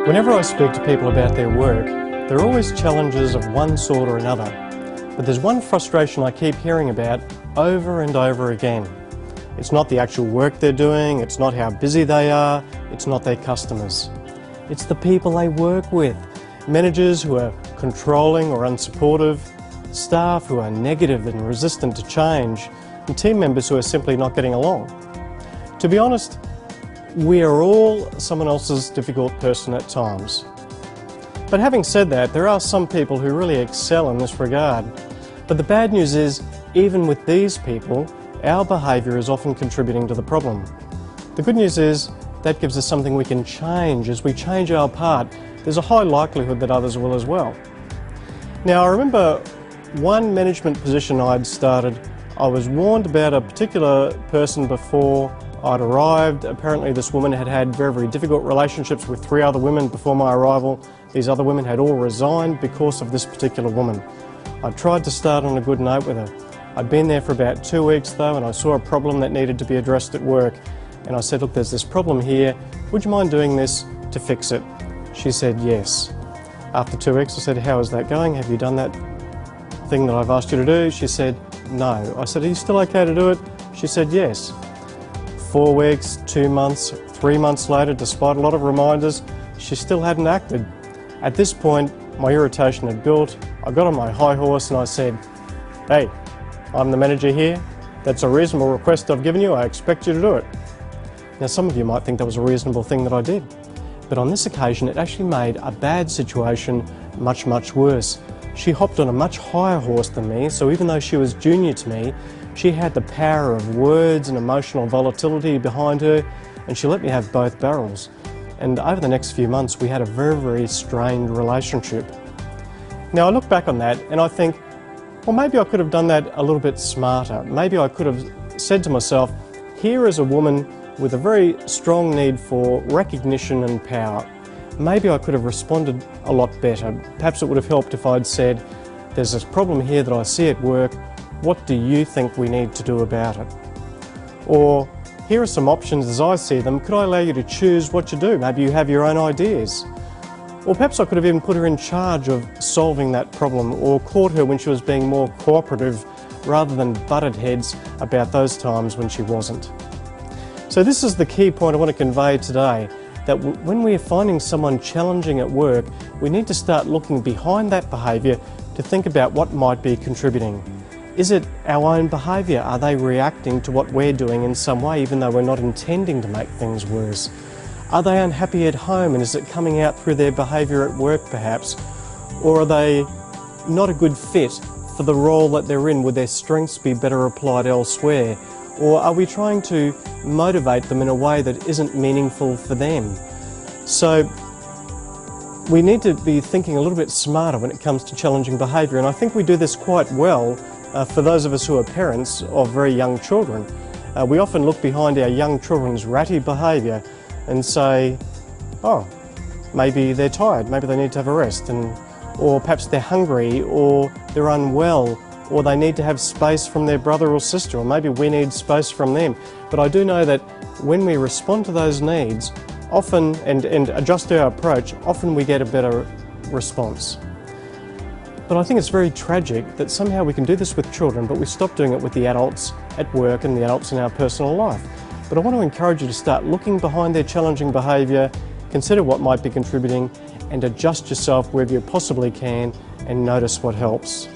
Whenever I speak to people about their work, there are always challenges of one sort or another. But there's one frustration I keep hearing about over and over again. It's not the actual work they're doing, it's not how busy they are, it's not their customers. It's the people they work with. Managers who are controlling or unsupportive, staff who are negative and resistant to change, and team members who are simply not getting along. To be honest, we are all someone else's difficult person at times. But having said that, there are some people who really excel in this regard. But the bad news is, even with these people, our behaviour is often contributing to the problem. The good news is, that gives us something we can change. As we change our part, there's a high likelihood that others will as well. Now, I remember one management position I'd started, I was warned about a particular person before I'd arrived. Apparently this woman had had very, very difficult relationships with 3 other women before my arrival. These other women had all resigned because of this particular woman. I tried to start on a good note with her. I'd been there for about 2 weeks though, and I saw a problem that needed to be addressed at work. And I said, look, there's this problem here. Would you mind doing this to fix it? She said yes. After 2 weeks I said, how is that going? Have you done that thing that I've asked you to do? She said, no. I said, are you still okay to do it? She said yes. 4 weeks, 2 months, 3 months later, despite a lot of reminders, she still hadn't acted. At this point, my irritation had built. I got on my high horse and I said, hey, I'm the manager here. That's a reasonable request I've given you. I expect you to do it. Now, some of you might think that was a reasonable thing that I did. But on this occasion, it actually made a bad situation much, much worse. She hopped on a much higher horse than me, so even though she was junior to me, she had the power of words and emotional volatility behind her, and she let me have both barrels. And over the next few months, we had a very, very strained relationship. Now, I look back on that and I think, well, maybe I could have done that a little bit smarter. Maybe I could have said to myself, here is a woman with a very strong need for recognition and power. Maybe I could have responded a lot better. Perhaps it would have helped if I'd said, there's this problem here that I see at work. What do you think we need to do about it? Or, here are some options as I see them. Could I allow you to choose what you do? Maybe you have your own ideas. Or perhaps I could have even put her in charge of solving that problem, or caught her when she was being more cooperative rather than butted heads about those times when she wasn't. So this is the key point I want to convey today, that when we are finding someone challenging at work, we need to start looking behind that behaviour to think about what might be contributing. Is it our own behaviour? Are they reacting to what we're doing in some way, even though we're not intending to make things worse? Are they unhappy at home, and is it coming out through their behaviour at work perhaps? Or are they not a good fit for the role that they're in? Would their strengths be better applied elsewhere? Or are we trying to motivate them in a way that isn't meaningful for them? So we need to be thinking a little bit smarter when it comes to challenging behaviour, and I think we do this quite well for those of us who are parents of very young children. We often look behind our young children's ratty behaviour and say, oh, maybe they're tired, maybe they need to have a rest, or perhaps they're hungry, or they're unwell, or they need to have space from their brother or sister, or maybe we need space from them. But I do know that when we respond to those needs, often, and adjust our approach, often we get a better response. But I think it's very tragic that somehow we can do this with children, but we stop doing it with the adults at work and the adults in our personal life. But I want to encourage you to start looking behind their challenging behaviour, consider what might be contributing, and adjust yourself wherever you possibly can, and notice what helps.